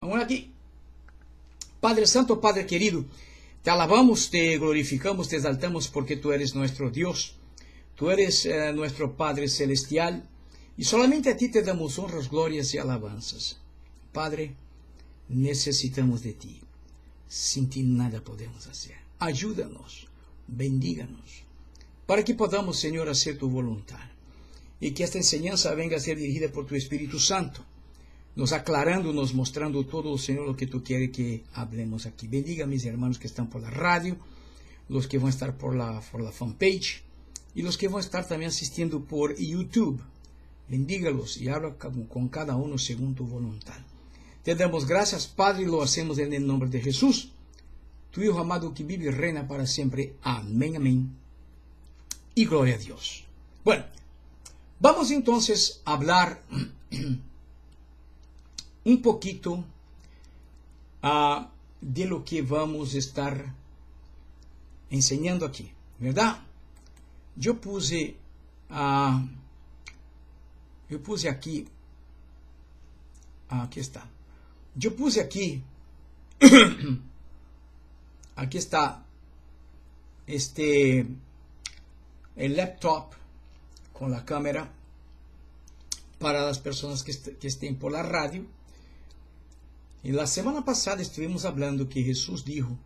Vamos aquí. Padre Santo, Padre querido, te alabamos, te glorificamos, te exaltamos porque tú eres nuestro Dios. Tú eres nuestro Padre Celestial y solamente a ti te damos honras, glorias y alabanzas. Padre, necesitamos de ti. Sin ti nada podemos hacer. Ayúdanos, bendíganos, para que podamos, Señor, hacer tu voluntad. Y que esta enseñanza venga a ser dirigida por tu Espíritu Santo, nos aclarando, nos mostrando todo, Señor, lo que tú quieres que hablemos aquí. Bendiga a mis hermanos que están por la radio, los que van a estar por la fanpage y los que van a estar también asistiendo por YouTube. Bendígalos y habla con cada uno según tu voluntad. Te damos gracias, Padre, y lo hacemos en el nombre de Jesús, tu Hijo amado que vive y reina para siempre. Amén, amén. Y gloria a Dios. Bueno, vamos entonces a hablar un poquito de lo que vamos a estar enseñando aquí, ¿verdad? Yo puse aquí, aquí está. Yo puse aquí, aquí está, el laptop con la cámara para las personas que estén por la radio. Y la semana pasada estuvimos hablando que Jesús dijo,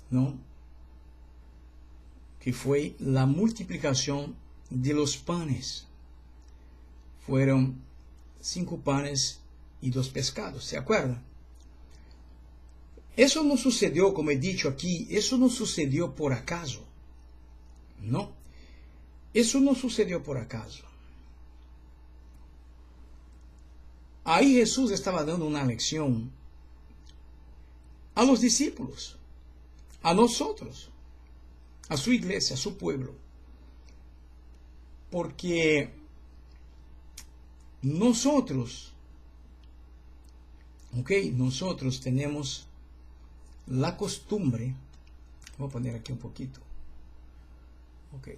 ¿no?, que fue la multiplicación de los panes. Fueron 5 panes y 2 pescados, ¿se acuerdan? Eso no sucedió, como he dicho aquí, eso no sucedió por acaso. No, eso no sucedió por acaso. Ahí Jesús estaba dando una lección a los discípulos, a nosotros, a su iglesia, a su pueblo. Porque nosotros tenemos la costumbre, voy a poner aquí un poquito,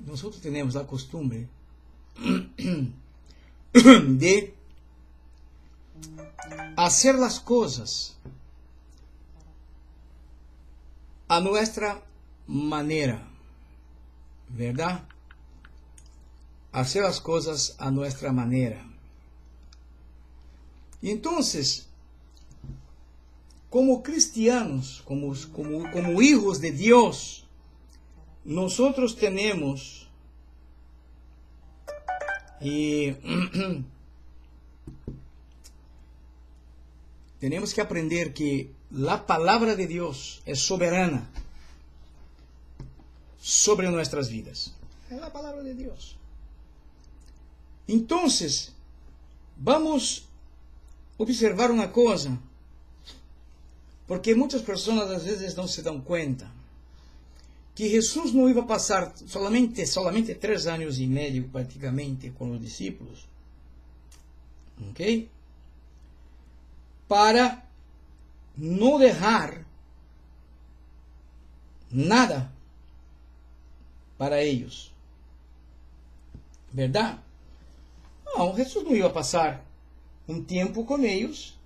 nosotros tenemos la costumbre de hacer las cosas a nuestra manera, ¿verdad? Hacer las cosas a nuestra manera. Y entonces, como cristianos, como hijos de Dios, nosotros tenemos tenemos que aprender que la palabra de Dios es soberana sobre nuestras vidas. Es la palabra de Dios. Entonces, vamos a observar una cosa, porque muchas personas a veces no se dan cuenta que Jesús no iba a pasar solamente 3 años y medio prácticamente con los discípulos, ¿ok?, para no dejar nada para ellos, ¿verdad? No, Jesús no iba a pasar un tiempo con ellos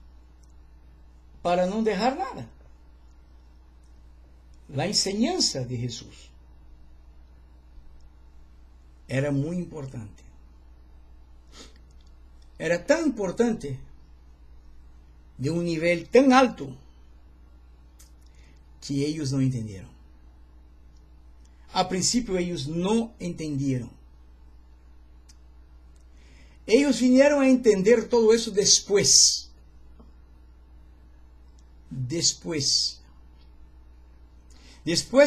para no dejar nada. La enseñanza de Jesús era muy importante. Era tan importante, de un nivel tan alto, que ellos no entendieron. A principio ellos no entendieron. Ellos vinieron a entender todo eso después. Después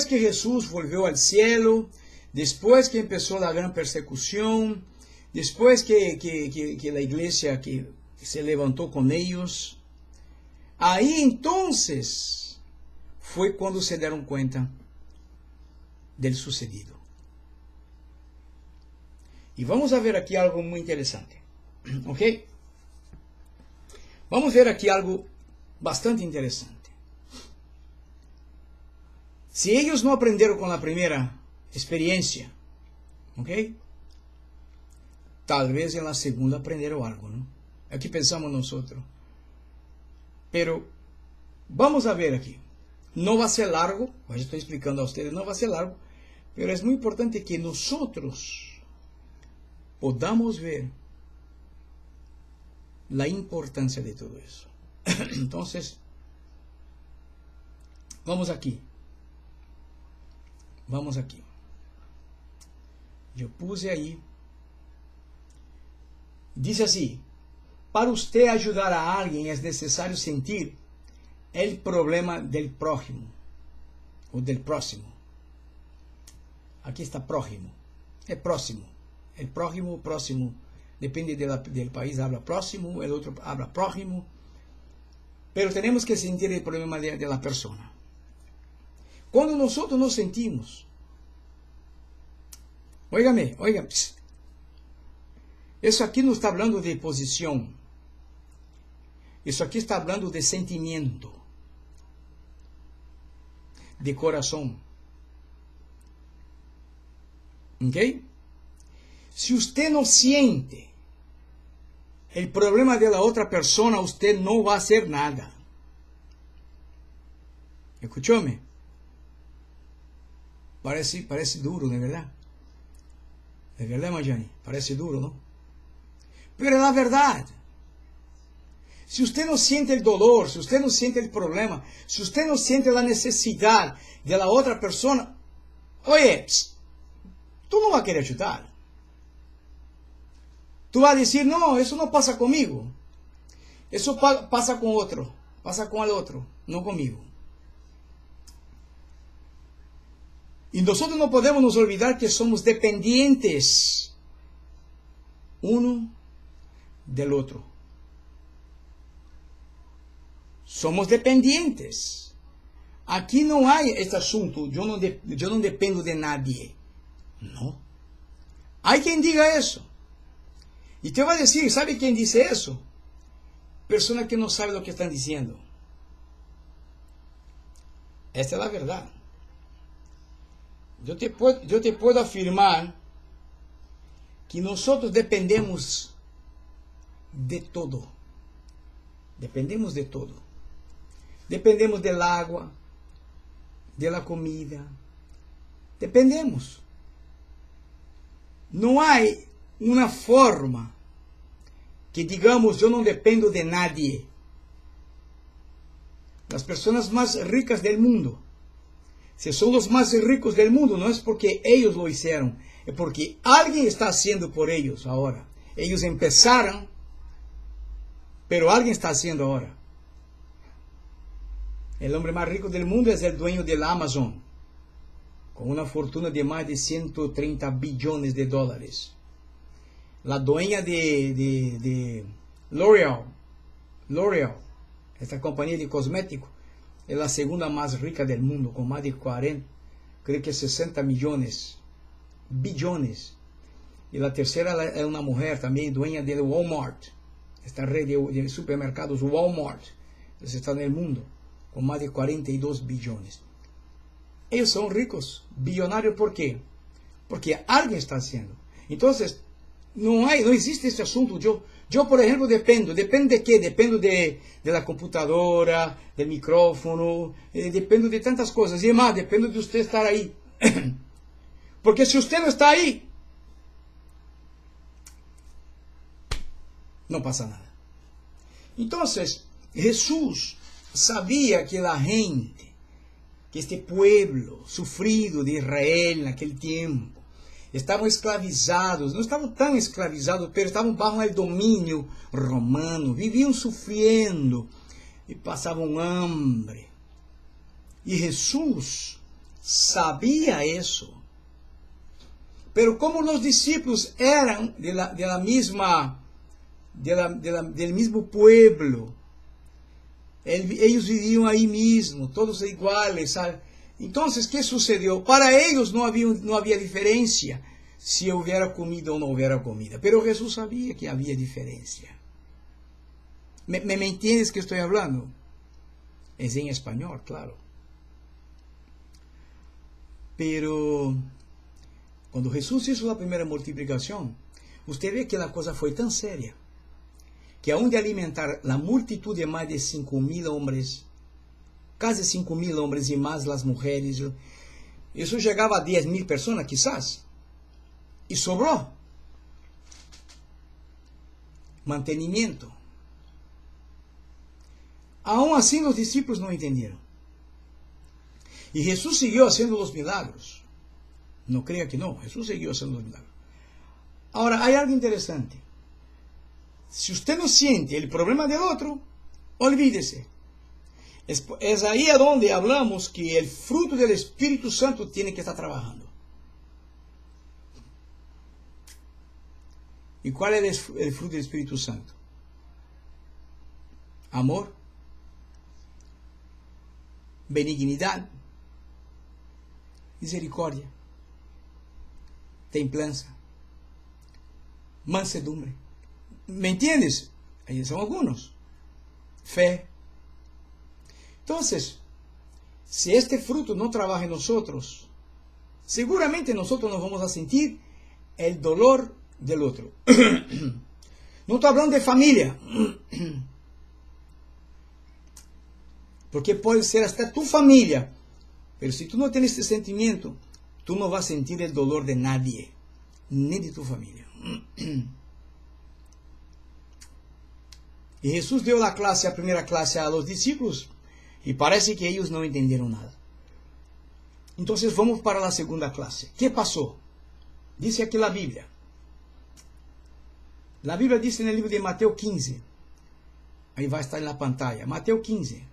que Jesús volvió al cielo, después que empezó la gran persecución, después que la iglesia que se levantó con ellos, ahí entonces fue cuando se dieron cuenta del sucedido. Y vamos a ver aquí algo muy interesante. ¿Ok? Vamos a ver aquí algo bastante interesante. Si ellos no aprendieron con la primera experiencia, ¿ok?, tal vez en la segunda aprendieron algo, ¿no? Aquí pensamos nosotros. Pero vamos a ver aquí. No va a ser largo, pues estoy explicando a ustedes, no va a ser largo, pero es muy importante que nosotros podamos ver la importancia de todo eso. Entonces, vamos aquí. Vamos aquí. Yo puse ahí. Dice así: para usted ayudar a alguien es necesario sentir el problema del prójimo o del próximo. Aquí está prójimo, el próximo, el prójimo, próximo, depende del país, habla próximo, el otro habla prójimo, pero tenemos que sentir el problema de la persona. Cuando nosotros nos sentimos, óigame, eso aquí no está hablando de posición, eso aquí está hablando de sentimiento, de corazón. ¿Ok? Si usted no siente el problema de la otra persona, usted no va a hacer nada. ¿Escuchóme? Parece duro, de verdad. De verdad, Mayani, parece duro, ¿no? Pero es la verdad. Si usted no siente el dolor, si usted no siente el problema, si usted no siente la necesidad de la otra persona, oye, tú no vas a querer ayudar. Tú vas a decir, no, eso no pasa conmigo. Eso pasa con otro, pasa con el otro, no conmigo. Y nosotros no podemos nos olvidar que somos dependientes uno del otro. Somos dependientes. Aquí no hay este asunto, yo no dependo de nadie. No. Hay quien diga eso. Y te va a decir, ¿sabe quién dice eso? Persona que no sabe lo que están diciendo. Esta es la verdad. Yo te puedo afirmar que nosotros dependemos de todo. Dependemos de todo. Dependemos del agua, de la comida. Dependemos. No hay una forma que digamos yo no dependo de nadie. Las personas más ricas del mundo, si son los más ricos del mundo, no es porque ellos lo hicieron, es porque alguien está haciendo por ellos ahora. Ellos empezaron, pero alguien está haciendo ahora. El hombre más rico del mundo es el dueño del Amazon, con una fortuna de más de 130 billones de dólares. La dueña de L'Oreal, esta compañía de cosméticos, es la segunda más rica del mundo, con más de 40, creo que 60 billones. Y la tercera es una mujer también, dueña de Walmart, esta red de supermercados Walmart, está en el mundo, con más de 42 billones. Ellos son ricos, billonarios, ¿por qué? Porque alguien está haciendo. Entonces, no existe este asunto. Yo por ejemplo, dependo de qué? Dependo de la computadora, del micrófono, dependo de tantas cosas. Y además, dependo de usted estar ahí. Porque si usted no está ahí, no pasa nada. Entonces, Jesús sabía que la gente, que este pueblo sufrido de Israel en aquel tiempo, estavam escravizados, não estavam tão escravizados, mas estavam bajo el domínio romano, viviam sofrendo e passavam hambre. E Jesus sabia isso. Pero como os discípulos eram del mismo pueblo, eles viviam aí mesmo, todos iguais, sabe? Entonces, ¿qué sucedió? Para ellos no había diferencia si hubiera comida o no hubiera comida. Pero Jesús sabía que había diferencia. ¿Me entiendes que estoy hablando? Es en español, claro. Pero cuando Jesús hizo la primera multiplicación, usted ve que la cosa fue tan seria que aún de alimentar la multitud de más de 5.000 hombres, casi 5.000 hombres y más las mujeres, eso llegaba a 10.000 personas quizás, y sobró mantenimiento. Aún así los discípulos no entendieron. Y Jesús siguió haciendo los milagros. No crea que no, Jesús siguió haciendo los milagros. Ahora, hay algo interesante. Si usted no siente el problema del otro, olvídese. Es ahí a donde hablamos que el fruto del Espíritu Santo tiene que estar trabajando. ¿Y cuál es el fruto del Espíritu Santo? Amor, benignidad, misericordia, templanza, mansedumbre. ¿Me entiendes? Ahí son algunos. Fe. Entonces, si este fruto no trabaja en nosotros, seguramente nosotros nos vamos a sentir el dolor del otro. No estoy hablando de familia, porque puede ser hasta tu familia, pero si tú no tienes este sentimiento, tú no vas a sentir el dolor de nadie, ni de tu familia. Y Jesús dio la primera clase a los discípulos, y parece que ellos no entendieron nada. Entonces vamos para la segunda clase. ¿Qué pasó? Dice aquí la Biblia. La Biblia dice en el libro de Mateo 15. Ahí va a estar en la pantalla. Mateo 15.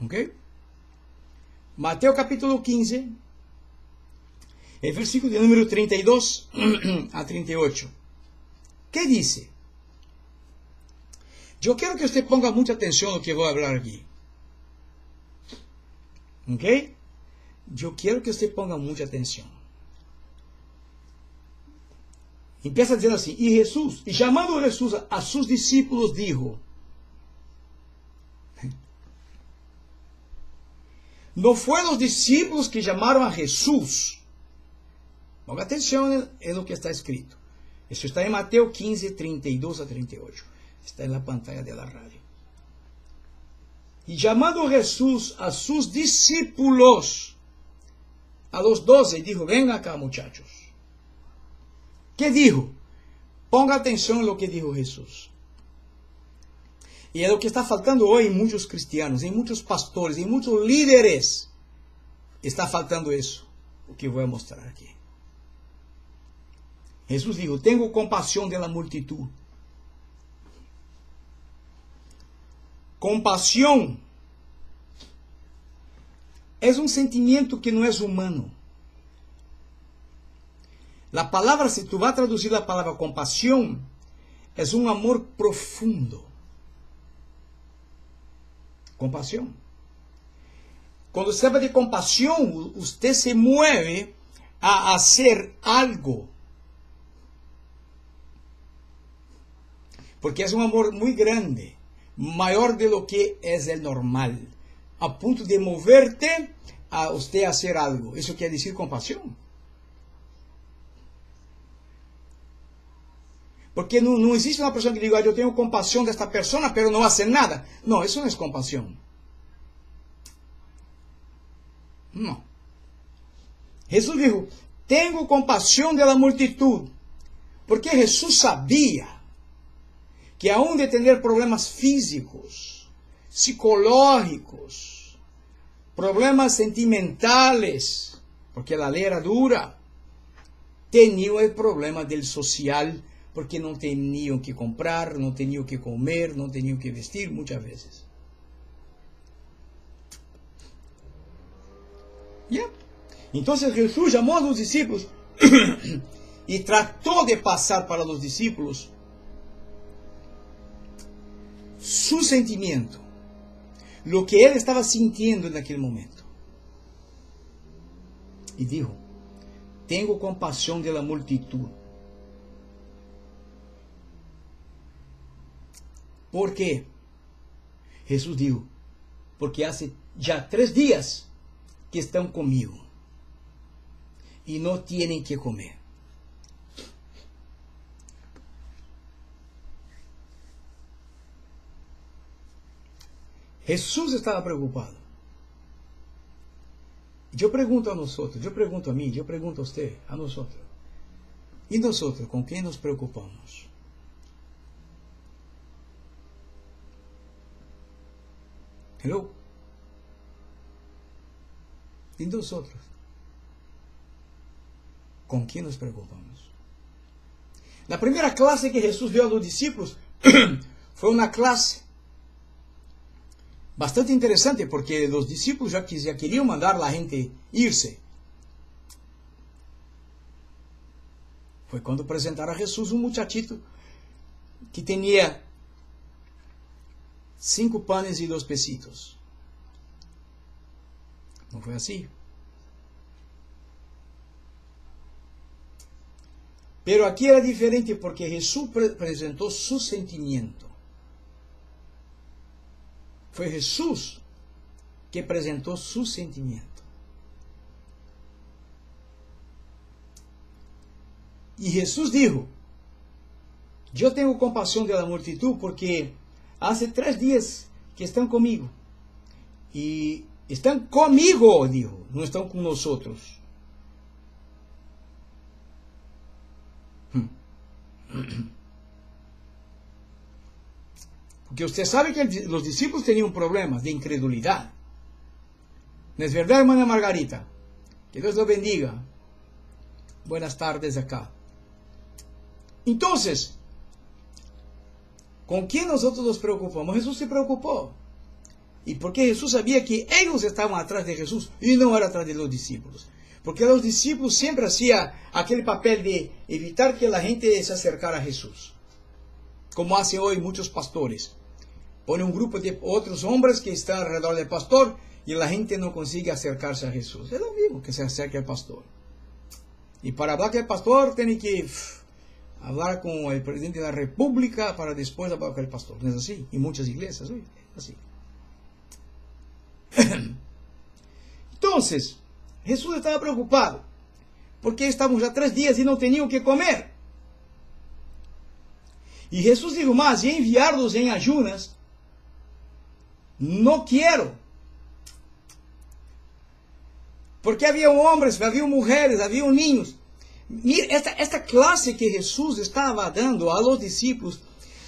¿Ok? Mateo capítulo 15. El versículo de número 32 a 38. ¿Qué dice? Yo quiero que usted ponga mucha atención a lo que voy a hablar aquí. ¿Ok? Yo quiero que usted ponga mucha atención. Empieza diciendo así, y llamando Jesús a sus discípulos, dijo, no fue los discípulos que llamaron a Jesús. Ponga atención en lo que está escrito. Esto está en Mateo 15, 32 a 38. Está en la pantalla de la radio. Y llamando Jesús a sus discípulos, a los 12, dijo, ven acá muchachos. ¿Qué dijo? Ponga atención en lo que dijo Jesús. Y es lo que está faltando hoy en muchos cristianos, en muchos pastores, en muchos líderes. Está faltando eso, lo que voy a mostrar aquí. Jesús dijo, tengo compasión de la multitud. Compasión es un sentimiento que no es humano. La palabra, si tú vas a traducir la palabra compasión, es un amor profundo. Compasión. Cuando se habla de compasión, usted se mueve a hacer algo. Porque es un amor muy grande, mayor de lo que es el normal, a punto de moverte a usted hacer algo. Eso quiere decir compasión. Porque no existe una persona que diga, yo tengo compasión de esta persona, pero no hace nada. No, eso no es compasión. No. Jesús dijo, tengo compasión de la multitud. Porque Jesús sabía que aún de tener problemas físicos, psicológicos, problemas sentimentales, porque la ley era dura, tenía el problema del social, porque no tenían que comprar, no tenían que comer, no tenían que vestir muchas veces. ¿Ya? Entonces Jesús llamó a los discípulos y trató de pasar para los discípulos su sentimiento, lo que él estaba sintiendo en aquel momento. Y dijo, tengo compasión de la multitud. ¿Por qué? Jesús dijo, porque hace ya 3 días que están conmigo y no tienen que comer. Jesús estaba preocupado. Yo pregunto a nosotros, yo pregunto a mí, yo pregunto a usted, a nosotros. ¿Y nosotros con qué nos preocupamos? Hello. ¿Y nosotros con qué nos preocupamos? La primera clase que Jesús dio a los discípulos fue una clase bastante interesante, porque los discípulos ya querían mandar a la gente irse. Fue cuando presentaron a Jesús un muchachito que tenía 5 panes y 2 pesitos. No fue así. Pero aquí era diferente, porque Jesús presentó su sentimiento. Fue Jesús que presentó su sentimiento. Y Jesús dijo: yo tengo compasión de la multitud, porque hace 3 días que están conmigo. Y están conmigo, dijo, no están con nosotros. Porque usted sabe que los discípulos tenían un problema de incredulidad. ¿No es verdad, hermana Margarita? Que Dios lo bendiga. Buenas tardes acá. Entonces, ¿con quién nosotros nos preocupamos? Jesús se preocupó. Y porque Jesús sabía que ellos estaban atrás de Jesús y no era atrás de los discípulos. Porque los discípulos siempre hacían aquel papel de evitar que la gente se acercara a Jesús. Como hacen hoy muchos pastores. Ponen un grupo de otros hombres que están alrededor del pastor y la gente no consigue acercarse a Jesús. Es lo mismo que se acerque al pastor. Y para hablar con el pastor tiene que hablar con el presidente de la república para después hablar con el pastor. ¿No es así? Y muchas iglesias hoy es así. Entonces, Jesús estaba preocupado porque estamos ya 3 días y no tenían que comer. Y Jesús dijo más: y enviarlos en ayunas no quiero. Porque había hombres, había mujeres, había niños. Mira, esta clase que Jesús estaba dando a los discípulos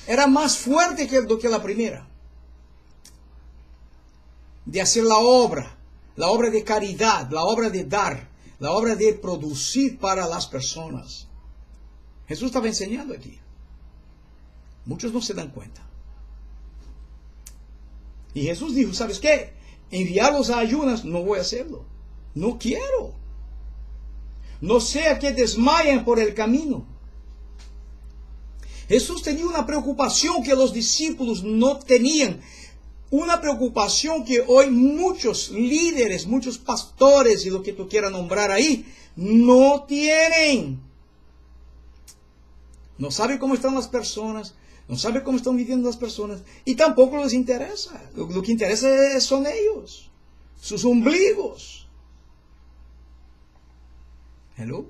era más fuerte que la primera. De hacer la obra de caridad, la obra de dar, la obra de producir para las personas. Jesús estaba enseñando aquí. Muchos no se dan cuenta. Y Jesús dijo: ¿sabes qué? Enviarlos a ayunas, no voy a hacerlo. No quiero. No sea que desmayen por el camino. Jesús tenía una preocupación que los discípulos no tenían. Una preocupación que hoy muchos líderes, muchos pastores y lo que tú quieras nombrar ahí, no tienen. No sabe cómo están las personas, no sabe cómo están viviendo las personas, y tampoco les interesa. Lo que interesa son ellos, sus ombligos. Hello.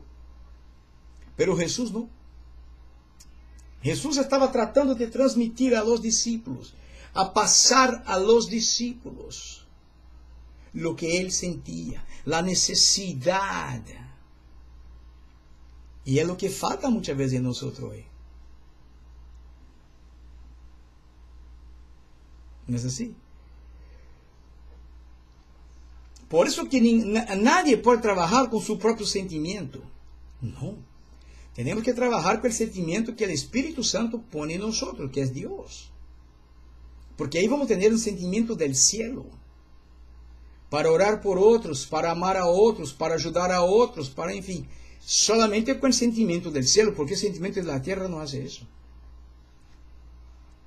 Pero Jesús no. Jesús estaba tratando de transmitir a los discípulos, a pasar a los discípulos lo que él sentía, la necesidad. Y es lo que falta muchas veces en nosotros hoy. ¿No es así? Por eso que nadie puede trabajar con su propio sentimiento. No. Tenemos que trabajar con el sentimiento que el Espíritu Santo pone en nosotros, que es Dios. Porque ahí vamos a tener un sentimiento del cielo. Para orar por otros, para amar a otros, para ayudar a otros, para, en fin. Solamente con el sentimiento del cielo, porque el sentimiento de la tierra no hace eso.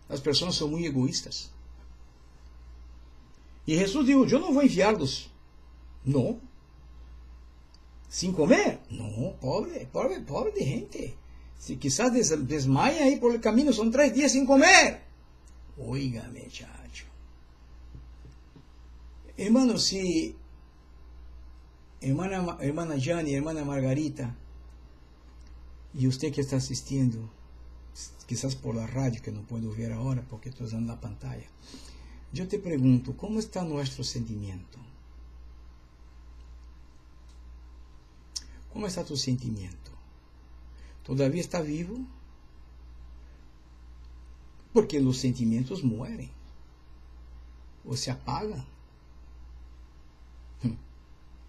Las personas son muy egoístas. Y Jesús dijo: yo no voy a enviarlos. No. Sin comer. No, pobre de gente. Si quizás desmayan ahí por el camino, son 3 días sin comer. Óigame, chacho. Hermano, si hermana Jani, hermana Margarita, y usted que está asistiendo, quizás por la radio, que no puedo ver ahora porque estoy usando la pantalla, Yo te pregunto, ¿cómo está nuestro sentimiento? ¿Cómo está tu sentimiento? ¿Todavía está vivo? Porque los sentimientos mueren o se apagan.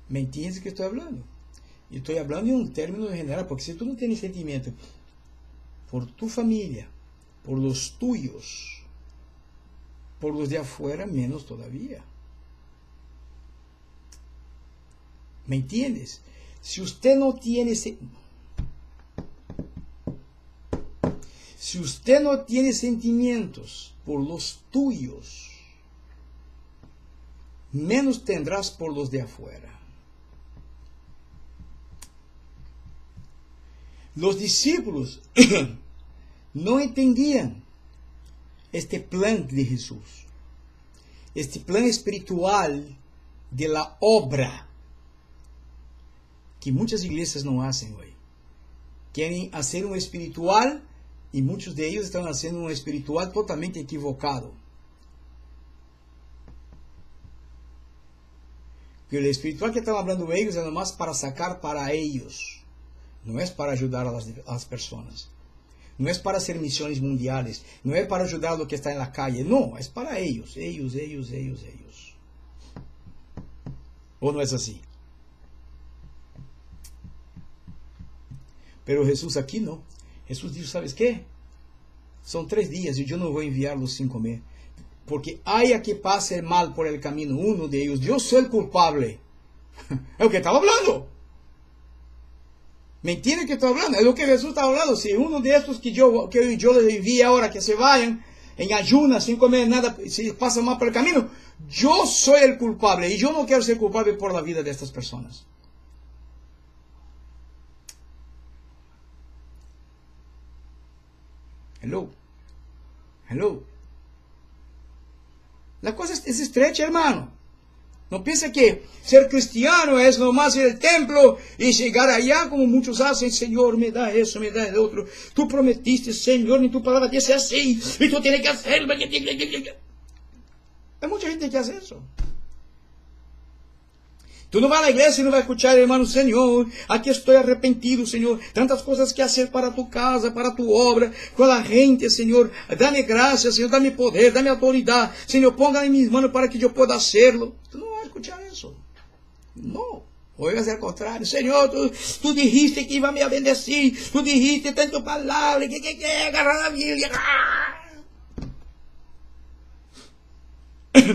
¿Me entiendes que estoy hablando? Y estoy hablando en un término general, porque si tú no tienes sentimiento por tu familia, por los tuyos, por los de afuera, menos todavía. ¿Me entiendes? Si usted no tiene sentimientos por los tuyos, menos tendrás por los de afuera. Los discípulos no entendían este plan de Jesús, este plan espiritual de la obra, que muchas iglesias no hacen hoy. Quieren hacer un espiritual y muchos de ellos están haciendo un espiritual totalmente equivocado. Pero el espiritual que están hablando ellos es nomás para sacar para ellos. No es para ayudar a las personas. No es para hacer misiones mundiales. No es para ayudar a lo que está en la calle. No, es para ellos. Ellos. ¿O no es así? Pero Jesús aquí no. Jesús dijo, ¿sabes qué? Son 3 días y yo no voy a enviarlos sin comer. Porque haya que pase el mal por el camino, uno de ellos, yo soy el culpable. Es lo que estaba hablando. ¿Me entiende que estoy hablando? Es lo que Jesús está hablando. Si uno de estos que yo les envíe ahora que se vayan en ayunas sin comer nada, si pasa mal por el camino, yo soy el culpable y yo no quiero ser culpable por la vida de estas personas. Hello. La cosa es estrecha, hermano. No piensa que ser cristiano es nomás ir al templo y llegar allá como muchos hacen. Señor, me da eso, me da el otro. Tú prometiste, Señor, en tu palabra dice así. Y tú tienes que hacerlo. Hay mucha gente que hace eso. Tú no vas a la iglesia y no vas a escuchar, hermano, Señor, aquí estoy arrepentido, Señor. Tantas cosas que hacer para tu casa, para tu obra, con la gente, Señor. Dame gracia, Señor, dame poder, dame autoridad. Señor, ponga en mis manos para que yo pueda hacerlo. Tú no vas a escuchar eso. No. Hoy va a ser al contrario. Señor, tú dijiste que iba a me bendecir. Tú dijiste tanto palabra, que agarrar la Biblia.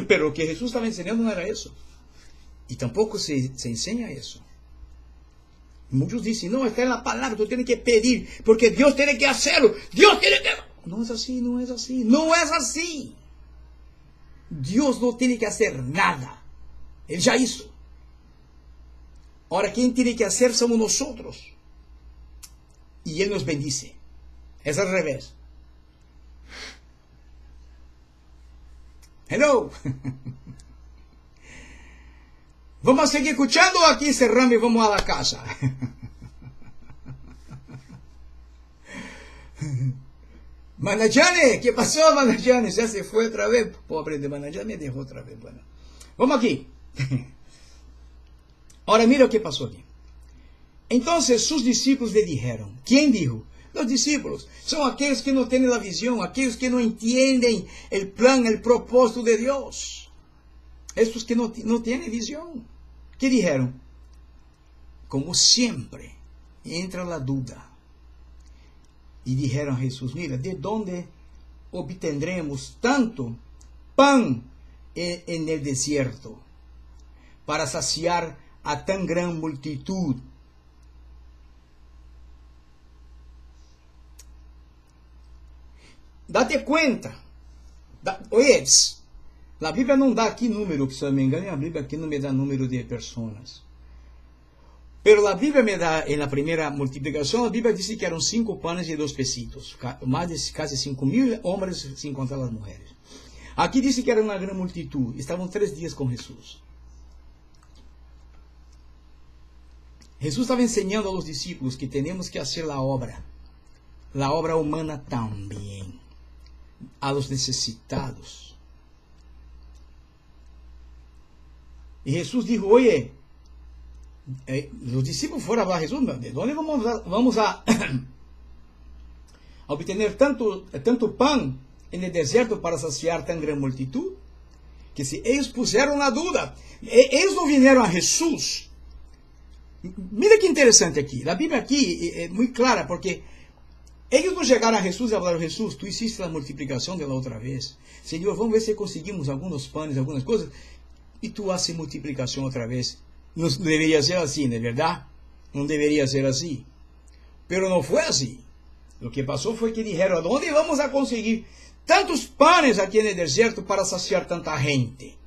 Pero lo que Jesús estaba enseñando no era eso. Y tampoco se enseña eso. Muchos dicen, no, está en la palabra, tú tienes que pedir, porque Dios tiene que hacerlo. Dios tiene que... No es así. Dios no tiene que hacer nada. Él ya hizo. Ahora, quien tiene que hacer somos nosotros. Y Él nos bendice. Es al revés. Hello. Vamos a seguir escuchando aquí, cerramos y vamos a la casa. Manayane, ¿qué pasó, Manayane? Ya se fue otra vez. Pobre de Manayane, me dejó otra vez. Bueno, vamos aquí. Ahora mira lo que pasó aquí. Entonces sus discípulos le dijeron. ¿Quién dijo? Los discípulos. Son aquellos que no tienen la visión, aquellos que no entienden el plan, el propósito de Dios. Estos que no tienen visión. ¿Qué dijeron? Como siempre, entra la duda. Y dijeron a Jesús, mira, ¿de dónde obtendremos tanto pan en el desierto para saciar a tan gran multitud? Date cuenta. Oye, la Biblia no da aquí número, se no me engano, la Biblia aquí no me da número de personas. Pero la Biblia me da, en la primera multiplicación, la Biblia dice que eran 5 panes y 2 pesitos. Más de casi 5.000 hombres sin contar las mujeres. Aquí dice que era una gran multitud. Estaban 3 días con Jesús. Jesús estaba enseñando a los discípulos que tenemos que hacer la obra humana también, a los necesitados. Y Jesús dijo, oye, los discípulos fueron a hablar a Jesús, ¿de dónde vamos a obtener tanto pan en el desierto para saciar tan gran multitud? Que si ellos pusieron la duda, ellos no vinieron a Jesús. Mira qué interesante aquí, la Biblia aquí es muy clara, porque ellos no llegaron a Jesús y hablaron, Jesús, tú hiciste la multiplicación de la otra vez. Señor, vamos a ver si conseguimos algunos panes, algunas cosas, y tú haces multiplicación otra vez. No debería ser así, ¿no es verdad? No debería ser así. Pero no fue así. Lo que pasó fue que dijeron, ¿dónde vamos a conseguir tantos panes aquí en el desierto para saciar tanta gente?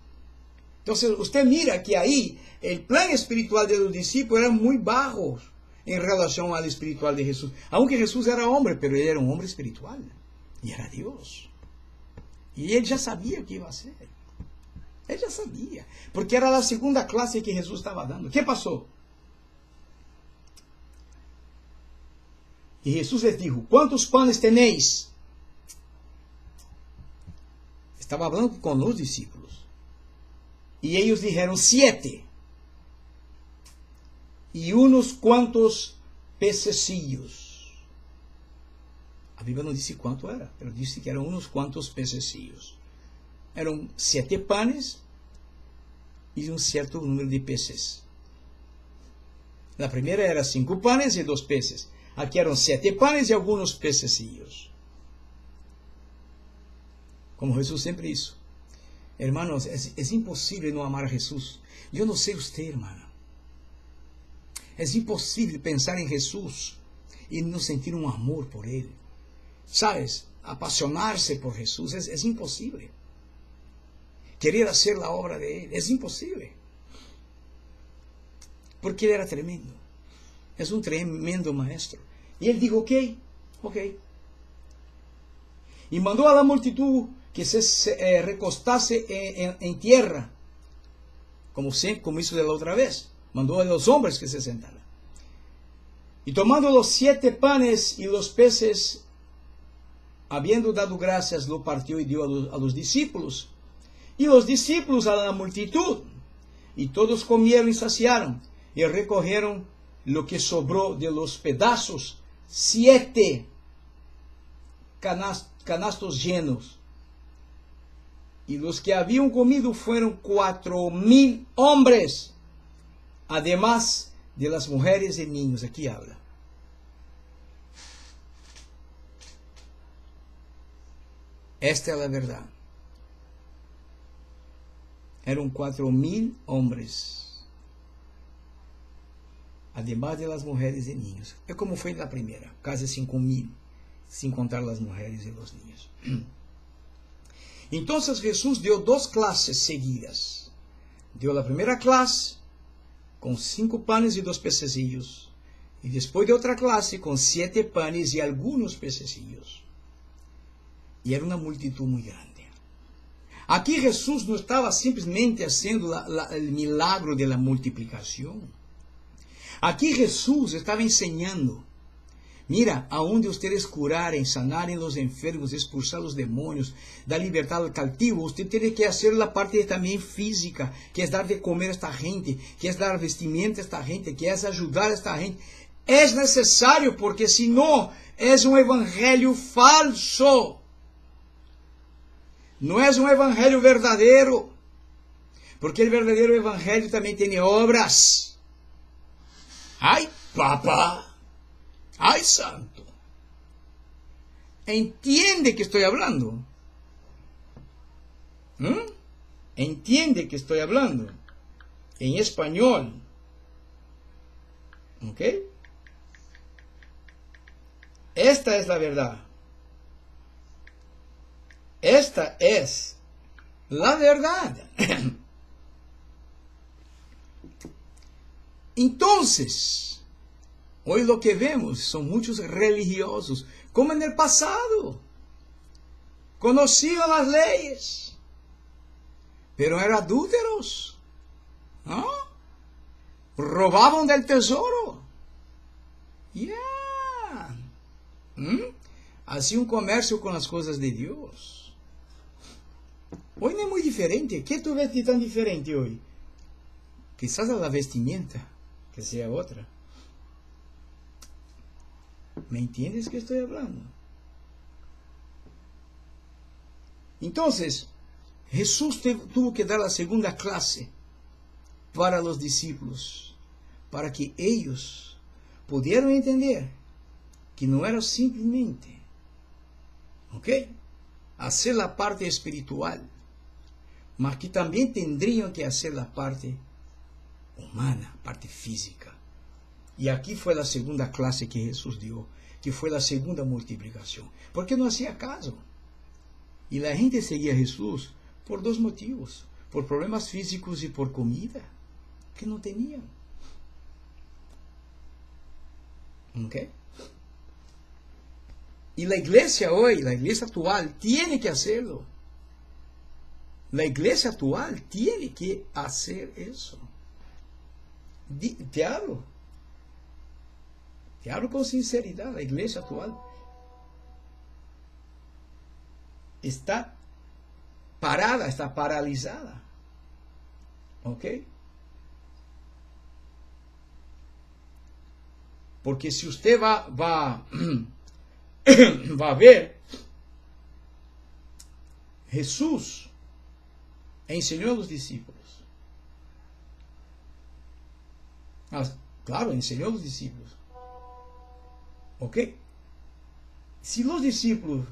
Entonces usted mira que ahí el plan espiritual de los discípulos era muy bajo en relación al espiritual de Jesús. Aunque Jesús era hombre, pero él era un hombre espiritual. Y era Dios. Y él ya sabía qué iba a hacer. Él ya sabía. Porque era la segunda clase que Jesús estaba dando. ¿Qué pasó? Y Jesús les dijo, ¿cuántos panes tenéis? Estaba hablando con los discípulos. Y ellos dijeron 7. Y unos cuantos pececillos. La Biblia no dice cuánto era, pero dice que eran unos cuantos pececillos. Eran 7 panes y un cierto número de peces. La primera era 5 panes y 2 peces. Aquí eran 7 panes y algunos pececillos. Como Jesús siempre hizo. Hermanos, es imposible no amar a Jesús. Yo no sé usted, hermano. Es imposible pensar en Jesús y no sentir un amor por Él. ¿Sabes? Apasionarse por Jesús es imposible. Querer hacer la obra de Él es imposible. Porque Él era tremendo. Es un tremendo maestro. Y Él dijo, ok. Y mandó a la multitud que se recostase en tierra, como hizo de la otra vez. Mandó a los hombres que se sentaran. Y tomando los 7 panes y los peces, habiendo dado gracias, lo partió y dio a los discípulos. Y los discípulos a la multitud. Y todos comieron y saciaron. Y recogieron lo que sobró de los pedazos. 7 canastos llenos. Y los que habían comido fueron 4,000 hombres. Además de las mujeres y niños. Aquí habla. Esta es la verdad. Eran 4,000 hombres. Además de las mujeres y niños. Es como fue la primera. Casi 5,000. Sin contar las mujeres y los niños. Entonces Jesús dio 2 clases seguidas. Dio la primera clase con 5 panes y 2 pececillos. Y después de otra clase con 7 panes y algunos pececillos. Y era una multitud muy grande. Aquí Jesús no estaba simplesmente haciendo el milagro de la multiplicación. Aquí Jesús estaba enseñando. Mira, aonde ustedes curaren, sanaren los enfermos, expulsar los demonios, dar libertad al cautivo, usted tiene que hacer la parte también física, que es dar de comer a esta gente, que es dar vestimenta a esta gente, que es ayudar a esta gente. Es necesario, porque si no, es un evangelio falso. No es un evangelio verdadero, porque el verdadero evangelio también tiene obras. ¡Ay, papá! ¡Ay, santo! ¿Entiende que estoy hablando? ¿Entiende que estoy hablando? En español. ¿Ok? Esta es la verdad. Esta es la verdad. Entonces, hoy lo que vemos son muchos religiosos, como en el pasado. Conocían las leyes, pero eran adúlteros, ¿no? Robaban del tesoro. Hacían un comercio con las cosas de Dios. Hoy no es muy diferente. ¿Qué tú ves de tan diferente hoy? Quizás a la vestimenta, que sea otra. ¿Me entiendes que estoy hablando? Entonces, Jesús tuvo que dar la segunda clase para los discípulos, para que ellos pudieran entender que no era simplemente, ¿ok?, hacer la parte espiritual, mas que también tendrían que hacer la parte humana, parte física. Y aquí fue la segunda clase que Jesús dio, que fue la segunda multiplicación, porque no hacía caso. Y la gente seguía a Jesús por dos motivos: por problemas físicos y por comida que no tenían. ¿Ok? Y la iglesia hoy, la iglesia actual, tiene que hacerlo. La iglesia actual tiene que hacer eso. Te hablo con sinceridad. La iglesia actual está parada, está paralizada. ¿Ok? Porque si usted va a ver, Jesús enseñó a los discípulos. Claro, enseñó a los discípulos. ¿Ok? Si los discípulos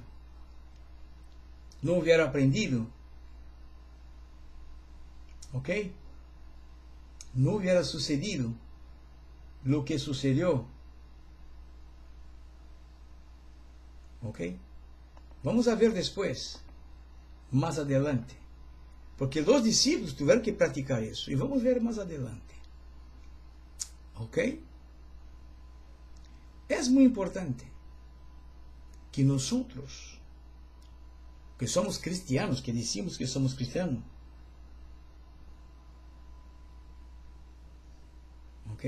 no hubieran aprendido, ¿ok?, no hubiera sucedido lo que sucedió. ¿Ok? Vamos a ver después, más adelante. Porque los discípulos tuvieron que practicar eso. Y vamos a ver más adelante. ¿Ok? Es muy importante que nosotros, que somos cristianos, que decimos que somos cristianos, ¿ok?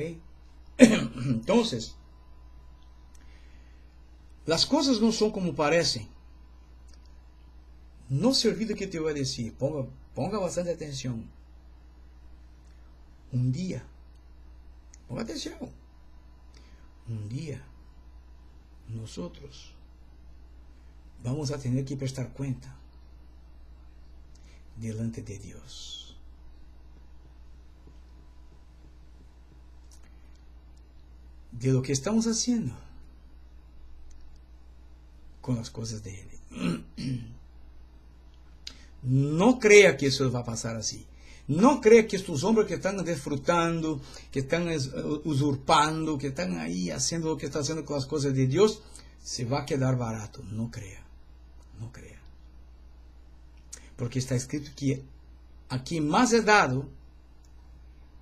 Entonces, las cosas no son como parecen. No se olvide que te voy a decir, ponga bastante atención. Un día, ponga atención, un día nosotros vamos a tener que prestar cuenta delante de Dios. De lo que estamos haciendo con las cosas de Él. No crea que eso va a pasar así. No crea que estos hombres que están disfrutando, que están usurpando, que están ahí haciendo lo que están haciendo con las cosas de Dios, se va a quedar barato. No crea. No crea. Porque está escrito que a quien más es dado,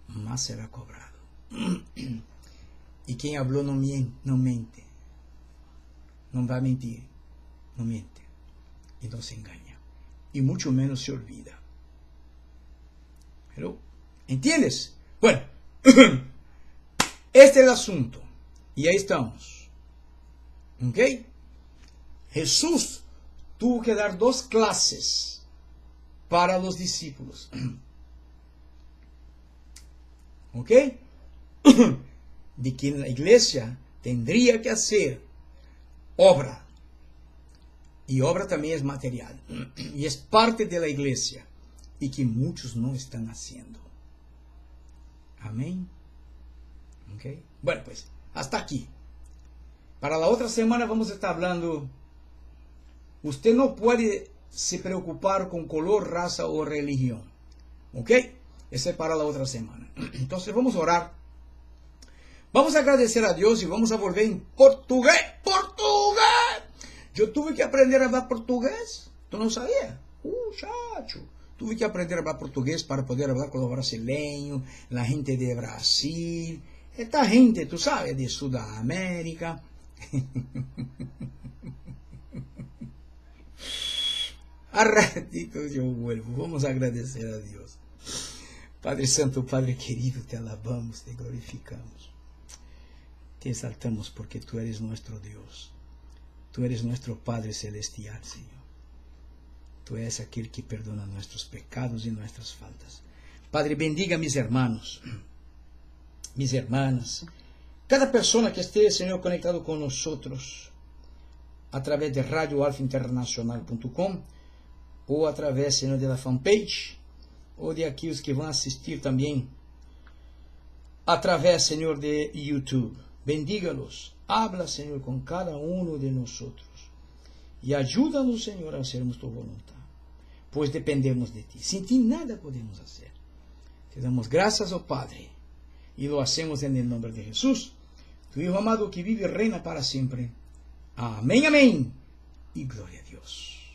más será cobrado. Y quien habló no mente. No va a mentir. No miente. Y no se engaña. Y mucho menos se olvida. ¿Pero? ¿Entiendes? Bueno, este es el asunto. Y ahí estamos. ¿Ok? Jesús tuvo que dar dos clases para los discípulos. ¿Ok? De que la iglesia tendría que hacer obra. Y obra también es material. Y es parte de la iglesia. Y que muchos no están haciendo. Amén. ¿Ok? Bueno, pues, hasta aquí. Para la otra semana vamos a estar hablando. Usted no puede se preocupar con color, raza o religión. ¿Ok? Ese es para la otra semana. Entonces vamos a orar. Vamos a agradecer a Dios y vamos a volver en portugués. ¡Portugués! Yo tuve que aprender a hablar portugués. ¿Tú no sabías? Chacho. Tuve que aprender a hablar portugués para poder hablar con los brasileños, la gente de Brasil. Esta gente, tú sabes, de Sudamérica. A ratitos yo vuelvo. Vamos a agradecer a Dios. Padre Santo, Padre querido, te alabamos, te glorificamos. Te exaltamos porque tú eres nuestro Dios. Tú eres nuestro Padre Celestial, Señor. Tú eres aquel que perdona nuestros pecados y nuestras faltas. Padre, bendiga mis hermanos, mis hermanas, cada persona que esté, Señor, conectado con nosotros a través de radioalfainternacional.com ou através, Senhor, da fanpage, ou de aqueles que vão assistir também através, Senhor, de YouTube. Bendiga-los, habla, Senhor, com cada um de nós e ajuda-nos, Senhor, a sermos tua vontade, pois dependemos de ti. Sem ti nada podemos fazer. Te damos graças, ó Padre, e lo hacemos en el nombre de Jesús, tu Hijo amado que vive e reina para sempre. Amém, amém, e glória a Deus.